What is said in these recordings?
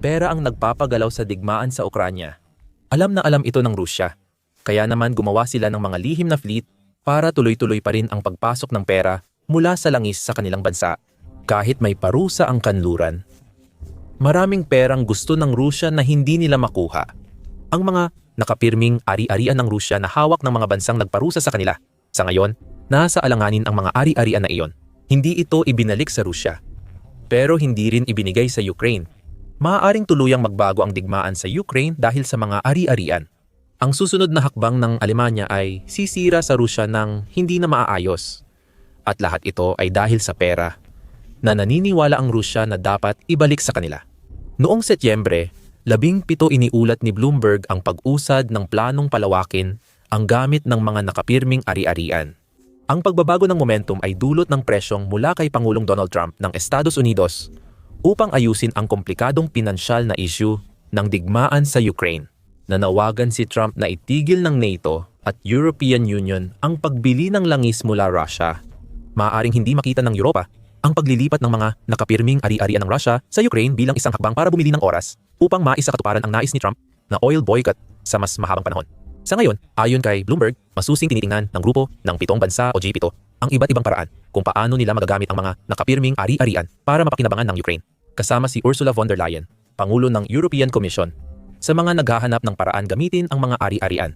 Pera ang nagpapagalaw sa digmaan sa Ukranya. Alam na alam ito ng Rusya. Kaya naman gumawa sila ng mga lihim na fleet para tuloy-tuloy pa rin ang pagpasok ng pera mula sa langis sa kanilang bansa. Kahit may parusa ang kanluran. Maraming perang gusto ng Rusya na hindi nila makuha. Ang mga nakapirming ari-arian ng Rusya na hawak ng mga bansang nagparusa sa kanila. Sa ngayon, nasa alanganin ang mga ari-arian na iyon. Hindi ito ibinalik sa Rusya. Pero hindi rin ibinigay sa Ukraine. Maaaring tuluyang magbago ang digmaan sa Ukraine dahil sa mga ari-arian. Ang susunod na hakbang ng Alemanya ay sisira sa Rusya ng hindi na maaayos. At lahat ito ay dahil sa pera, na naniniwala ang Rusya na dapat ibalik sa kanila. Noong Setyembre, 17 iniulat ni Bloomberg ang pag-usad ng planong palawakin ang gamit ng mga nakapirming ari-arian. Ang pagbabago ng momentum ay dulot ng presyong mula kay Pangulong Donald Trump ng Estados Unidos upang ayusin ang komplikadong pinansyal na issue ng digmaan sa Ukraine. Nanawagan si Trump na itigil ng NATO at European Union ang pagbili ng langis mula Russia. Maaaring hindi makita ng Europa ang paglilipat ng mga nakapirming ari-arian ng Russia sa Ukraine bilang isang hakbang para bumili ng oras upang maisakatuparan ang nais ni Trump na oil boycott sa mas mahabang panahon. Sa ngayon, ayon kay Bloomberg, masusing tinitingnan ng grupo ng 7 bansa o G7 ang iba't ibang paraan kung paano nila magagamit ang mga nakapirming ari-arian para mapakinabangan ng Ukraine. Kasama si Ursula von der Leyen, Pangulo ng European Commission, sa mga naghahanap ng paraan gamitin ang mga ari-arian.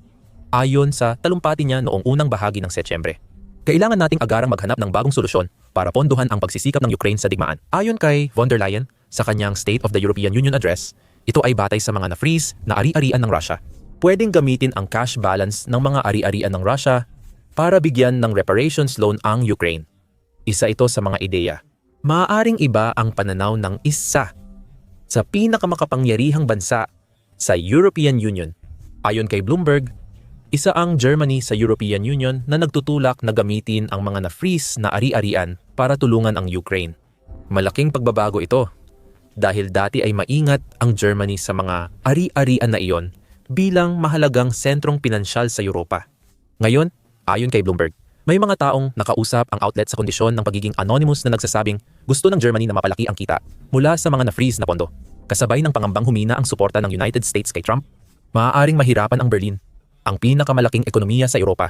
Ayon sa talumpati niya noong unang bahagi ng Setyembre. Kailangan nating agarang maghanap ng bagong solusyon para pondohan ang pagsisikap ng Ukraine sa digmaan. Ayon kay von der Leyen, sa kanyang State of the European Union address, ito ay batay sa mga na-freeze na ari-arian ng Russia. Pwedeng gamitin ang cash balance ng mga ari-arian ng Russia para bigyan ng reparations loan ang Ukraine. Isa ito sa mga ideya. Maaaring iba ang pananaw ng isa sa pinakamakapangyarihang bansa sa European Union. Ayon kay Bloomberg, isa ang Germany sa European Union na nagtutulak na gamitin ang mga na-freeze na ari-arian para tulungan ang Ukraine. Malaking pagbabago ito dahil dati ay maingat ang Germany sa mga ari-arian na iyon bilang mahalagang sentrong pinansyal sa Europa. Ngayon, ayon kay Bloomberg, may mga taong nakausap ang outlet sa kondisyon ng pagiging anonymous na nagsasabing gusto ng Germany na mapalaki ang kita mula sa mga na-freeze na pondo. Kasabay ng pangambang humina ang suporta ng United States kay Trump, maaaring mahirapan ang Berlin, ang pinakamalaking ekonomiya sa Europa,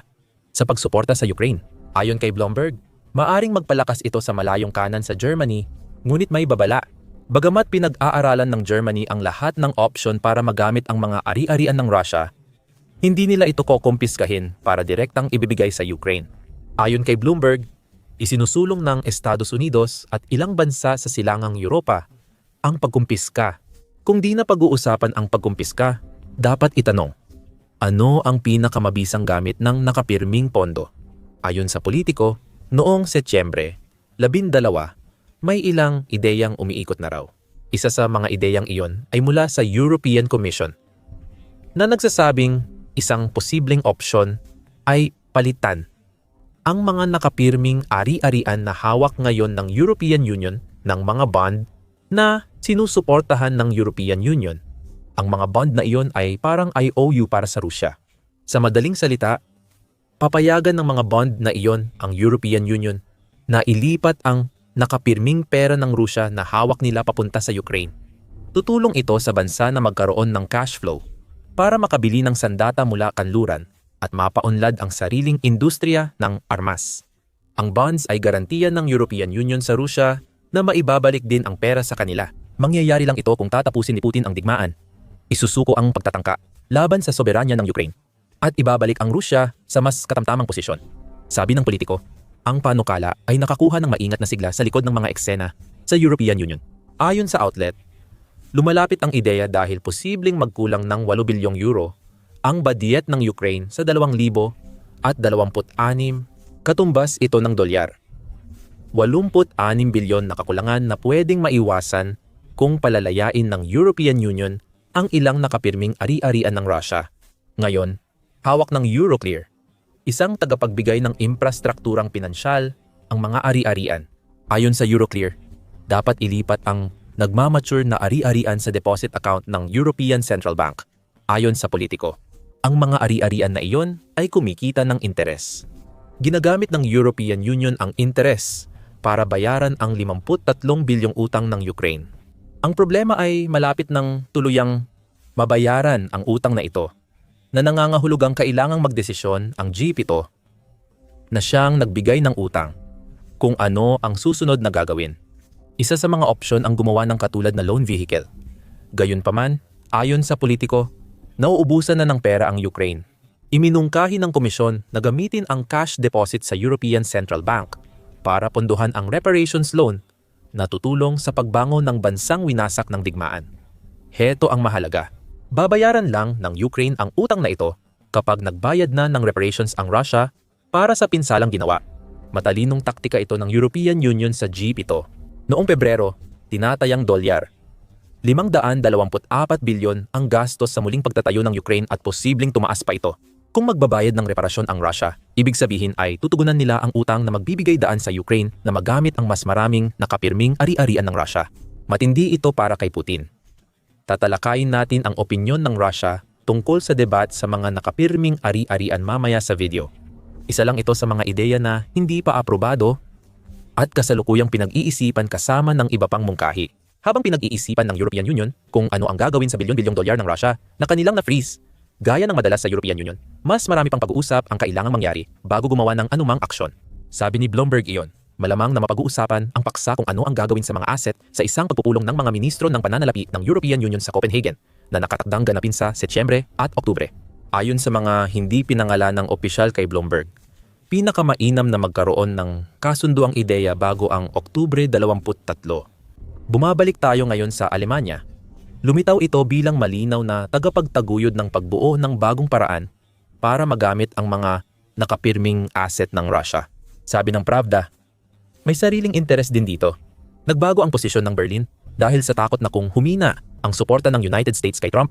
sa pagsuporta sa Ukraine. Ayon kay Bloomberg, maaaring magpalakas ito sa malayong kanan sa Germany, ngunit may babala. Bagamat pinag-aaralan ng Germany ang lahat ng opsyon para magamit ang mga ari-arian ng Russia, hindi nila ito kukumpiskahin para direktang ibibigay sa Ukraine. Ayon kay Bloomberg, isinusulong ng Estados Unidos at ilang bansa sa silangang Europa ang pagkumpiska. Kung di na pag-uusapan ang pagkumpiska, dapat itanong, ano ang pinakamabisang gamit ng nakapirming pondo? Ayon sa Politico, noong Setyembre 12, may ilang ideyang umiikot na raw. Isa sa mga ideyang iyon ay mula sa European Commission na nagsasabing isang posibleng opsyon ay palitan ang mga nakapirming ari-arian na hawak ngayon ng European Union ng mga bond na sinusuportahan ng European Union. Ang mga bond na iyon ay parang IOU para sa Rusya. Sa madaling salita, papayagan ng mga bond na iyon ang European Union na ilipat ang nakapirming pera ng Rusya na hawak nila papunta sa Ukraine. Tutulong ito sa bansa na magkaroon ng cash flow para makabili ng sandata mula kanluran at mapaunlad ang sariling industriya ng armas. Ang bonds ay garantiya ng European Union sa Rusya na maibabalik din ang pera sa kanila. Mangyayari lang ito kung tatapusin ni Putin ang digmaan. Isusuko ang pagtatangka laban sa soberanya ng Ukraine at ibabalik ang Rusya sa mas katamtamang posisyon. Sabi ng Politico, ang panukala ay nakakuha ng maingat na sigla sa likod ng mga eksena sa European Union. Ayon sa outlet, lumalapit ang ideya dahil posibleng magkulang ng 8 bilyong euro ang badyet ng Ukraine sa 2026, katumbas ito ng dolyar. 86 bilyon na kakulangan na pwedeng maiwasan kung palalayain ng European Union ang ilang nakapirming ari-arian ng Russia. Ngayon, hawak ng Euroclear, isang tagapagbigay ng infrastrukturang pinansyal, ang mga ari-arian. Ayon sa Euroclear, dapat ilipat ang nagmamature na ari-arian sa deposit account ng European Central Bank. Ayon sa Politico, ang mga ari-arian na iyon ay kumikita ng interes. Ginagamit ng European Union ang interes para bayaran ang 53 bilyong utang ng Ukraine. Ang problema ay malapit ng tuluyang mabayaran ang utang na ito na nangangahulugang kailangang magdesisyon ang G7 na siyang nagbigay ng utang kung ano ang susunod na gagawin. Isa sa mga opsyon ang gumawa ng katulad na loan vehicle. Gayunpaman, ayon sa politiko, nauubusan na ng pera ang Ukraine. Iminungkahi ng komisyon na gamitin ang cash deposit sa European Central Bank para pondohan ang reparations loan na tutulong sa pagbangon ng bansang winasak ng digmaan. Heto ang mahalaga. Babayaran lang ng Ukraine ang utang na ito kapag nagbayad na ng reparations ang Russia para sa pinsalang ginawa. Matalinong taktika ito ng European Union sa G7. Noong Pebrero, tinatayang dolyar. 524 bilyon ang gastos sa muling pagtatayo ng Ukraine at posibleng tumaas pa ito. Kung magbabayad ng reparasyon ang Russia, ibig sabihin ay tutugunan nila ang utang na magbibigay daan sa Ukraine na magamit ang mas maraming nakapirming ari-arian ng Russia. Matindi ito para kay Putin. Tatalakayin natin ang opinyon ng Russia tungkol sa debat sa mga nakapirming ari-arian mamaya sa video. Isa lang ito sa mga ideya na hindi pa aprobado at kasalukuyang pinag-iisipan kasama ng iba pang mungkahi. Habang pinag-iisipan ng European Union kung ano ang gagawin sa bilyon-bilyong dolyar ng Russia na kanilang na-freeze, gaya ng madalas sa European Union, mas marami pang pag-uusap ang kailangang mangyari bago gumawa ng anumang aksyon. Sabi ni Bloomberg iyon, malamang na mapag-uusapan ang paksa kung ano ang gagawin sa mga asset sa isang pagpupulong ng mga ministro ng pananalapi ng European Union sa Copenhagen na nakatakdang ganapin sa Setyembre at Oktubre. Ayon sa mga hindi pinangalanang opisyal kay Bloomberg, pinakamainam na magkaroon ng kasunduang ideya bago ang Oktubre 23. Bumabalik tayo ngayon sa Alemanya. Lumitaw ito bilang malinaw na tagapagtaguyod ng pagbuo ng bagong paraan para magamit ang mga nakapirming asset ng Russia. Sabi ng Pravda, may sariling interes din dito. Nagbago ang posisyon ng Berlin dahil sa takot na kung humina ang suporta ng United States kay Trump,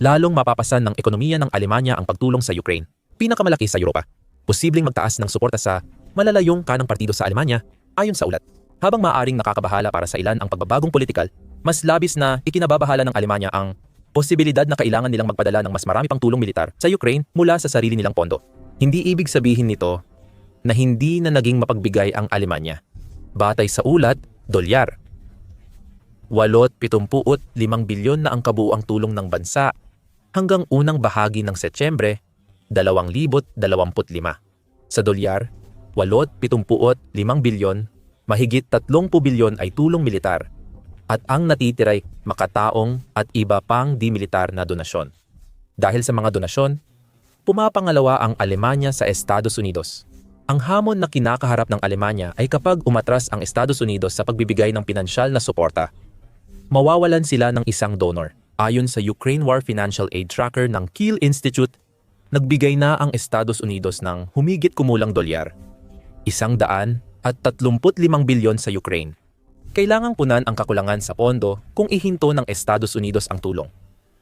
lalong mapapasan ng ekonomiya ng Alemanya ang pagtulong sa Ukraine, pinakamalaki sa Europa. Posibleng magtaas ng suporta sa malalayong kanang partido sa Alemanya ayon sa ulat. Habang maaaring nakakabahala para sa ilan ang pagbabagong politikal, mas labis na ikinababahala ng Alemanya ang posibilidad na kailangan nilang magpadala ng mas marami pang tulong militar sa Ukraine mula sa sarili nilang pondo. Hindi ibig sabihin nito na hindi na naging mapagbigay ang Alemanya. Batay sa ulat, dolyar. 8.75 bilyon na ang kabuuang tulong ng bansa hanggang unang bahagi ng Setyembre 2025. Sa dolyar, 8.75 bilyon, mahigit 30 bilyon ay tulong militar at ang natitiray makataong at iba pang di-militar na donasyon. Dahil sa mga donasyon, pumapangalawa ang Alemanya sa Estados Unidos. Ang hamon na kinakaharap ng Alemanya ay kapag umatras ang Estados Unidos sa pagbibigay ng pinansyal na suporta, mawawalan sila ng isang donor. Ayon sa Ukraine War Financial Aid Tracker ng Kiel Institute, nagbigay na ang Estados Unidos ng humigit kumulang dolyar, 135 bilyon sa Ukraine. Kailangang punan ang kakulangan sa pondo kung ihinto ng Estados Unidos ang tulong.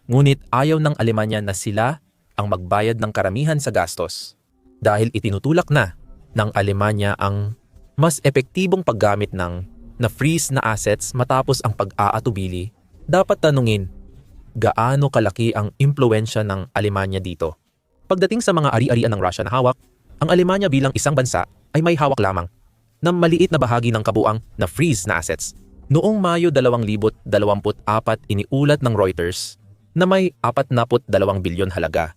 Ngunit ayaw ng Alemanya na sila ang magbayad ng karamihan sa gastos. Dahil itinutulak na ng Alemanya ang mas epektibong paggamit ng na-freeze na assets matapos ang pag-aatubili, dapat tanungin, gaano kalaki ang impluwensya ng Alemanya dito? Pagdating sa mga ari-arian ng Russia na hawak, ang Alemanya bilang isang bansa ay may hawak lamang ng maliit na bahagi ng kabuang na freeze na assets. Noong Mayo 2024, iniulat ng Reuters na may 42 bilyon halaga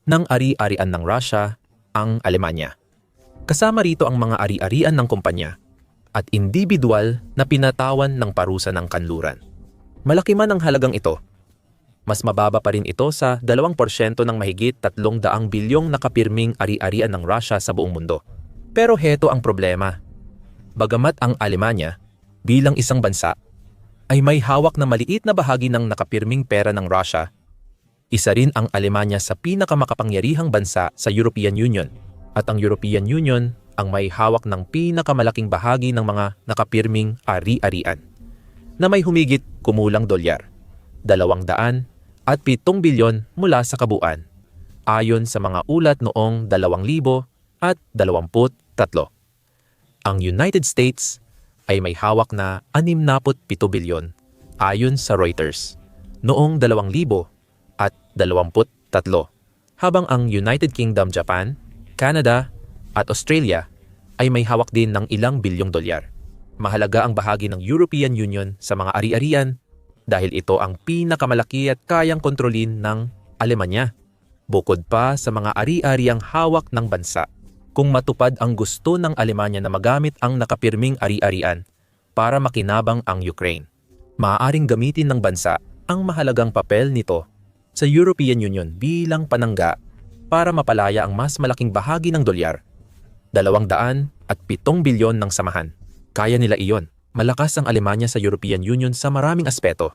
ng ari-arian ng Russia ang Alemanya. Kasama rito ang mga ari-arian ng kumpanya at individual na pinatawan ng parusa ng kanluran. Malaki man ang halagang ito, mas mababa pa rin ito sa 2% ng mahigit 300 bilyong nakapirming ari-arian ng Russia sa buong mundo. Pero heto ang problema. Bagamat ang Alemanya, bilang isang bansa, ay may hawak na maliit na bahagi ng nakapirming pera ng Russia, isa rin ang Alemanya sa pinakamakapangyarihang bansa sa European Union at ang European Union ang may hawak ng pinakamalaking bahagi ng mga nakapirming ari-arian na may humigit kumulang dolyar, 207 bilyon mula sa kabuuan, ayon sa mga ulat noong 2023. Ang United States ay may hawak na 67 bilyon ayon sa Reuters noong 2023, habang ang United Kingdom, Japan, Canada at Australia ay may hawak din ng ilang bilyong dolyar. Mahalaga ang bahagi ng European Union sa mga ari-arian dahil ito ang pinakamalaki at kayang kontrolin ng Alemanya. Bukod pa sa mga ari-ariang hawak ng bansa. Kung matupad ang gusto ng Alemanya na magamit ang nakapirming ari-arian para makinabang ang Ukraine, maaaring gamitin ng bansa ang mahalagang papel nito sa European Union bilang panangga para mapalaya ang mas malaking bahagi ng dolyar. 207 bilyon ng samahan. Kaya nila iyon. Malakas ang Alemanya sa European Union sa maraming aspeto.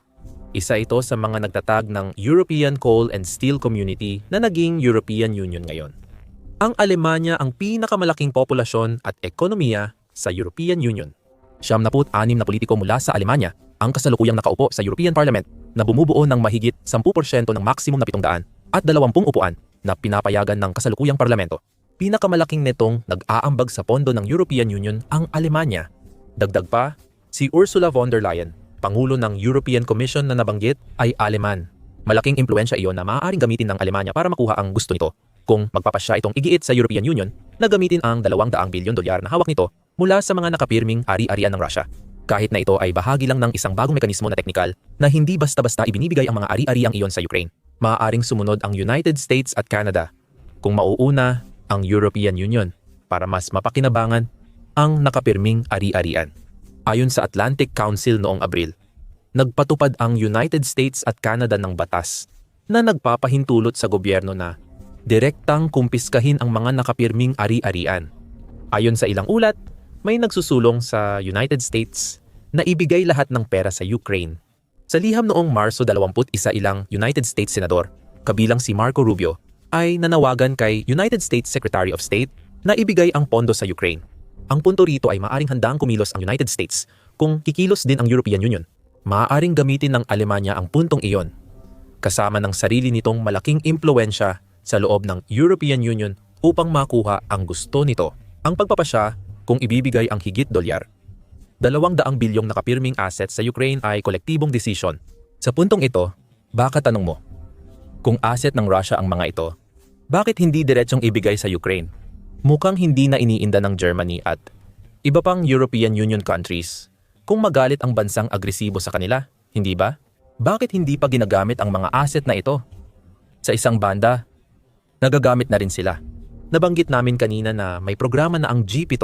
Isa ito sa mga nagtatag ng European Coal and Steel Community na naging European Union ngayon. Ang Alemanya ang pinakamalaking populasyon at ekonomiya sa European Union. 76 na politiko mula sa Alemanya ang kasalukuyang nakaupo sa European Parliament na bumubuo ng mahigit 10% ng maximum na 700 at 20 upuan na pinapayagan ng kasalukuyang parlamento. Pinakamalaking netong nag-aambag sa pondo ng European Union ang Alemanya. Dagdag pa, si Ursula von der Leyen, Pangulo ng European Commission na nabanggit, ay Aleman. Malaking impluensya iyon na maaaring gamitin ng Alemanya para makuha ang gusto nito kung magpapasya itong igiit sa European Union na gamitin ang 200 bilyon dolyar na hawak nito mula sa mga nakapirming ari-arian ng Russia. Kahit na ito ay bahagi lang ng isang bagong mekanismo na teknikal na hindi basta-basta ibinibigay ang mga ari-ariang iyon sa Ukraine. Maaaring sumunod ang United States at Canada kung mauuna ang European Union para mas mapakinabangan ang nakapirming ari-arian. Ayon sa Atlantic Council noong Abril, nagpatupad ang United States at Canada ng batas na nagpapahintulot sa gobyerno na direktang kumpiskahin ang mga nakapirming ari-arian. Ayon sa ilang ulat, may nagsusulong sa United States na ibigay lahat ng pera sa Ukraine. Sa liham noong Marso 21, ilang United States Senador, kabilang si Marco Rubio, ay nanawagan kay United States Secretary of State na ibigay ang pondo sa Ukraine. Ang punto rito ay maaaring handang kumilos ang United States kung kikilos din ang European Union. Maaaring gamitin ng Alemanya ang puntong iyon, kasama ng sarili nitong malaking impluensya sa loob ng European Union upang makuha ang gusto nito. Ang pagpapasya kung ibibigay ang higit dolyar. 200 bilyong nakapirming assets sa Ukraine ay kolektibong desisyon. Sa puntong ito, baka tanong mo, kung asset ng Russia ang mga ito, bakit hindi diretsong ibigay sa Ukraine? Mukhang hindi na iniinda ng Germany at iba pang European Union countries kung magalit ang bansang agresibo sa kanila, hindi ba? Bakit hindi pa ginagamit ang mga asset na ito? Sa isang banda, nagagamit na rin sila. Nabanggit namin kanina na may programa na ang G7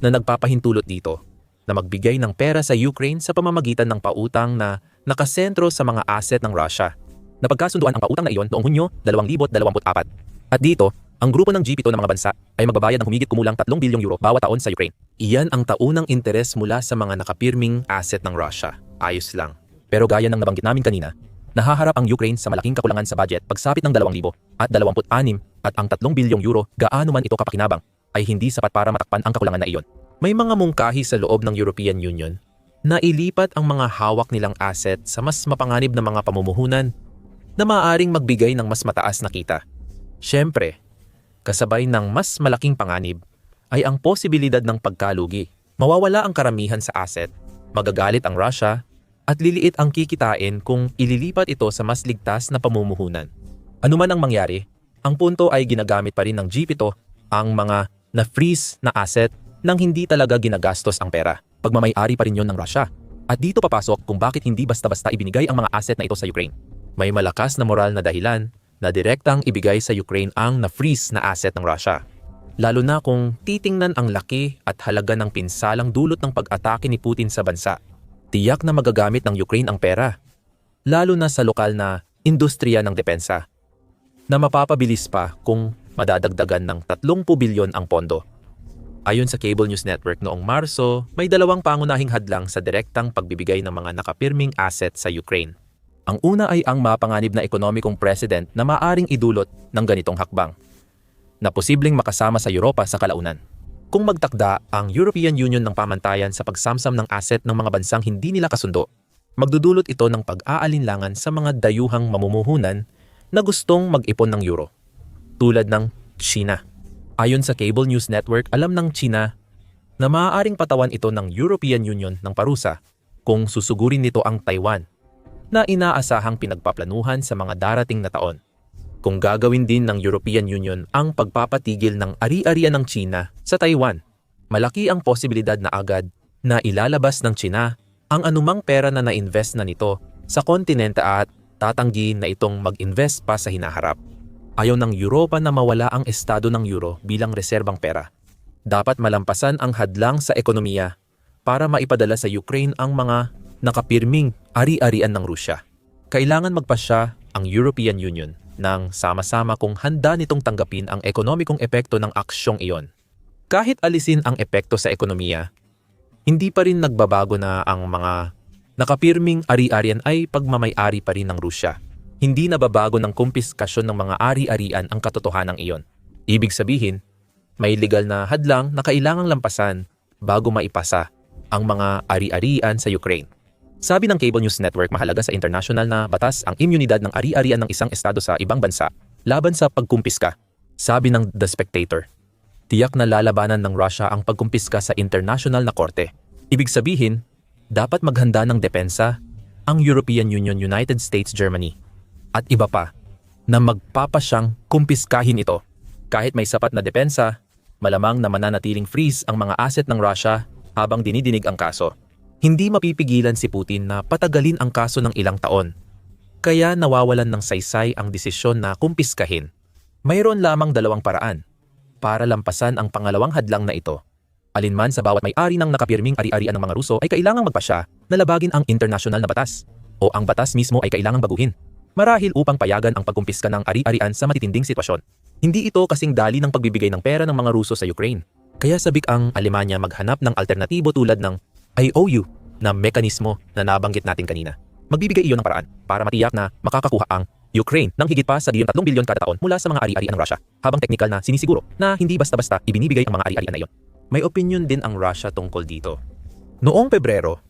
na nagpapahintulot dito na magbigay ng pera sa Ukraine sa pamamagitan ng pautang na nakasentro sa mga asset ng Russia. Napagkasunduan ang pautang na iyon noong Hunyo 2024. At dito, ang grupo ng G7 ng mga bansa ay magbabayad ng humigit kumulang 3 bilyong euro bawat taon sa Ukraine. Iyan ang taunang interes mula sa mga nakapirming asset ng Russia. Ayos lang. Pero gaya ng nabanggit namin kanina, nahaharap ang Ukraine sa malaking kakulangan sa budget pagsapit ng 2026 at ang 3 bilyong euro, gaano man ito kapakinabang, ay hindi sapat para matakpan ang kakulangan na iyon. May mga mungkahi sa loob ng European Union na ilipat ang mga hawak nilang asset sa mas mapanganib na mga pamumuhunan na maaaring magbigay ng mas mataas na kita. Siyempre, kasabay ng mas malaking panganib ay ang posibilidad ng pagkalugi. Mawawala ang karamihan sa asset, magagalit ang Russia, at liliit ang kikitain kung ililipat ito sa mas ligtas na pamumuhunan. Ano man ang mangyari, ang punto ay ginagamit pa rin ng G7 ang mga na-freeze na asset nang hindi talaga ginagastos ang pera. Pagmamay-ari pa rin yon ng Russia. At dito papasok kung bakit hindi basta-basta ibinigay ang mga asset na ito sa Ukraine. May malakas na moral na dahilan na direktang ibigay sa Ukraine ang na-freeze na asset ng Russia. Lalo na kung titingnan ang laki at halaga ng pinsalang dulot ng pag-atake ni Putin sa bansa. Tiyak na magagamit ng Ukraine ang pera, lalo na sa lokal na industriya ng depensa, na mapapabilis pa kung madadagdagan ng 30 bilyon ang pondo. Ayon sa Cable News Network noong Marso, may 2 pangunahing hadlang sa direktang pagbibigay ng mga nakapirming asset sa Ukraine. Ang una ay ang mapanganib na ekonomikong president na maaring idulot ng ganitong hakbang, na posibleng makasama sa Europa sa kalaunan. Kung magtakda ang European Union ng pamantayan sa pagsamsam ng asset ng mga bansang hindi nila kasundo, magdudulot ito ng pag-aalinlangan sa mga dayuhang mamumuhunan na gustong mag-ipon ng euro, tulad ng China. Ayon sa Cable News Network, alam ng China na maaaring patawan ito ng European Union ng parusa kung susugurin nito ang Taiwan, na inaasahang pinagpaplanuhan sa mga darating na taon. Kung gagawin din ng European Union ang pagpapatigil ng ari-arian ng China sa Taiwan, malaki ang posibilidad na agad na ilalabas ng China ang anumang pera na na-invest na nito sa kontinente at tatanggi na itong mag-invest pa sa hinaharap. Ayaw ng Europa na mawala ang estado ng euro bilang reserbang pera. Dapat malampasan ang hadlang sa ekonomiya para maipadala sa Ukraine ang mga nakapirming ari-arian ng Rusya. Kailangan magpasya ang European Union nang sama-sama kung handa nitong tanggapin ang ekonomikong epekto ng aksyong iyon. Kahit alisin ang epekto sa ekonomiya, hindi pa rin nagbabago na ang mga nakapirming ari-arian ay pagmamay-ari pa rin ng Rusya. Hindi nababago ng kumpiskasyon ng mga ari-arian ang katotohanan iyon. Ibig sabihin, may legal na hadlang na kailangang lampasan bago maipasa ang mga ari-arian sa Ukraine. Sabi ng Cable News Network, mahalaga sa international na batas ang imyunidad ng ari-arian ng isang estado sa ibang bansa laban sa pagkumpiska. Sabi ng The Spectator, tiyak na lalabanan ng Russia ang pagkumpiska sa international na korte. Ibig sabihin, dapat maghanda ng depensa ang European Union, United States, Germany at iba pa na magpapasyang kumpiskahin ito. Kahit may sapat na depensa, malamang na mananatiling freeze ang mga asset ng Russia habang dinidinig ang kaso. Hindi mapipigilan si Putin na patagalin ang kaso ng ilang taon. Kaya nawawalan ng saysay ang desisyon na kumpiskahin. Mayroon lamang dalawang paraan para lampasan ang pangalawang hadlang na ito. Alinman sa bawat may-ari ng nakapirming ari-arian ng mga Ruso ay kailangang magpasya na labagin ang international na batas o ang batas mismo ay kailangang baguhin. Marahil upang payagan ang pagkumpiska ng ari-arian sa matitinding sitwasyon. Hindi ito kasing dali ng pagbibigay ng pera ng mga Ruso sa Ukraine. Kaya sabik ang Alemanya maghanap ng alternatibo tulad ng IOU na mekanismo na nabanggit natin kanina. Magbibigay iyon ng paraan para matiyak na makakakuha ang Ukraine ng higit pa sa 3 bilyon kada taon mula sa mga ari-arian ng Russia, habang teknikal na sinisiguro na hindi basta-basta ibinibigay ang mga ari-arian na iyon. May opinion din ang Russia tungkol dito. Noong Pebrero,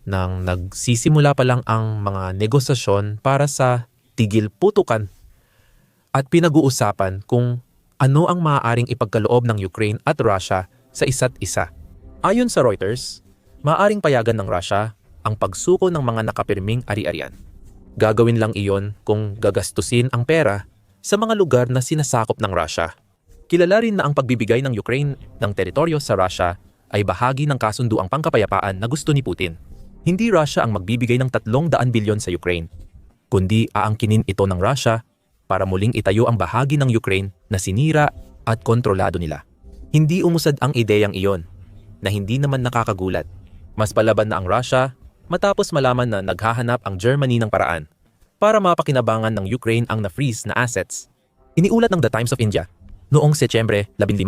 nang nagsisimula pa lang ang mga negosasyon para sa tigil putukan at pinag-uusapan kung ano ang maaaring ipagkaloob ng Ukraine at Russia sa isa't isa. Ayon sa Reuters, maaaring payagan ng Russia ang pagsuko ng mga nakapirming ari-arian. Gagawin lang iyon kung gagastusin ang pera sa mga lugar na sinasakop ng Russia. Kilala rin na ang pagbibigay ng Ukraine ng teritoryo sa Russia ay bahagi ng kasunduang pangkapayapaan na gusto ni Putin. Hindi Russia ang magbibigay ng 300 bilyon sa Ukraine, kundi aangkinin ito ng Russia para muling itayo ang bahagi ng Ukraine na sinira at kontrolado nila. Hindi umusad ang ideyang iyon, na hindi naman nakakagulat. Mas palaban na ang Russia matapos malaman na naghahanap ang Germany ng paraan para mapakinabangan ng Ukraine ang na-freeze na assets. Iniulat ng The Times of India noong Setyembre 15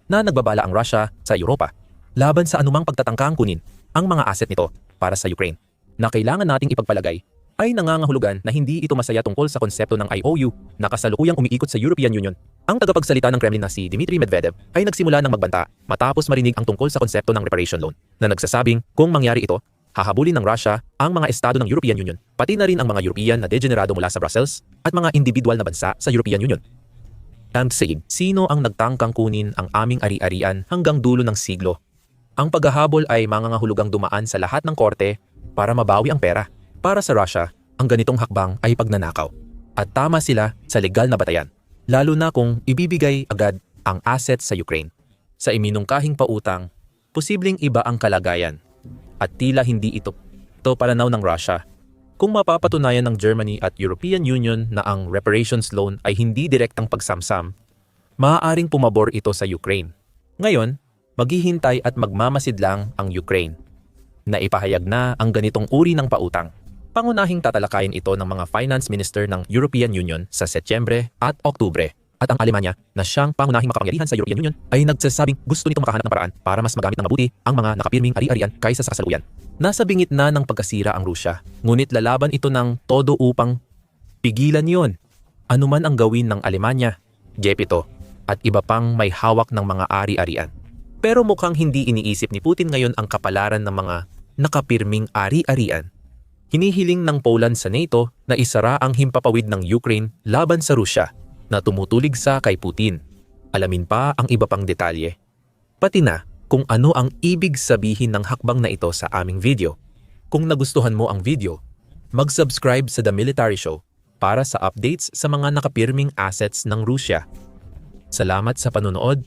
na nagbabala ang Russia sa Europa laban sa anumang pagtatangkang kunin ang mga asset nito para sa Ukraine, na kailangan nating ipagpalagay ay nangangahulugan na hindi ito masaya tungkol sa konsepto ng IOU na kasalukuyang umiikot sa European Union. Ang tagapagsalita ng Kremlin na si Dmitry Medvedev ay nagsimula ng magbanta matapos marinig ang tungkol sa konsepto ng reparation loan na nagsasabing kung mangyari ito, hahabulin ng Russia ang mga estado ng European Union, pati na rin ang mga European na degenerado mula sa Brussels at mga individual na bansa sa European Union. And saying, sino ang nagtangkang kunin ang aming ari-arian hanggang dulo ng siglo? Ang paghahabol ay mangangahulugang dumaan sa lahat ng korte para mabawi ang pera. Para sa Russia, ang ganitong hakbang ay pagnanakaw. At tama sila sa legal na batayan, lalo na kung ibibigay agad ang asset sa Ukraine. Sa iminungkahing pautang, posibleng iba ang kalagayan. At tila hindi ito pananaw ng Russia. Kung mapapatunayan ng Germany at European Union na ang reparations loan ay hindi direktang pagsamsam, maaaring pumabor ito sa Ukraine. Ngayon, maghihintay at magmamasid lang ang Ukraine na ipahayag na ang ganitong uri ng pautang. Pangunahing tatalakayin ito ng mga finance minister ng European Union sa Setyembre at Oktubre. At ang Alemanya na siyang pangunahing makapangyarihan sa European Union ay nagsasabing gusto nitong makahanap ng paraan para mas magamit ng mabuti ang mga nakapirming ari-arian kaysa sa kasalukuyan. Nasa bingit na ng pagkasira ang Rusya, ngunit lalaban ito ng todo upang pigilan yon. Ano man ang gawin ng Alemanya, Jepito, at iba pang may hawak ng mga ari-arian. Pero mukhang hindi iniisip ni Putin ngayon ang kapalaran ng mga nakapirming ari-arian. Hinihiling ng Poland sa NATO na isara ang himpapawid ng Ukraine laban sa Rusya na tumutulig sa kay Putin. Alamin pa ang iba pang detalye. Pati na kung ano ang ibig sabihin ng hakbang na ito sa aming video. Kung nagustuhan mo ang video, mag-subscribe sa The Military Show para sa updates sa mga nakapirming assets ng Rusya. Salamat sa panonood.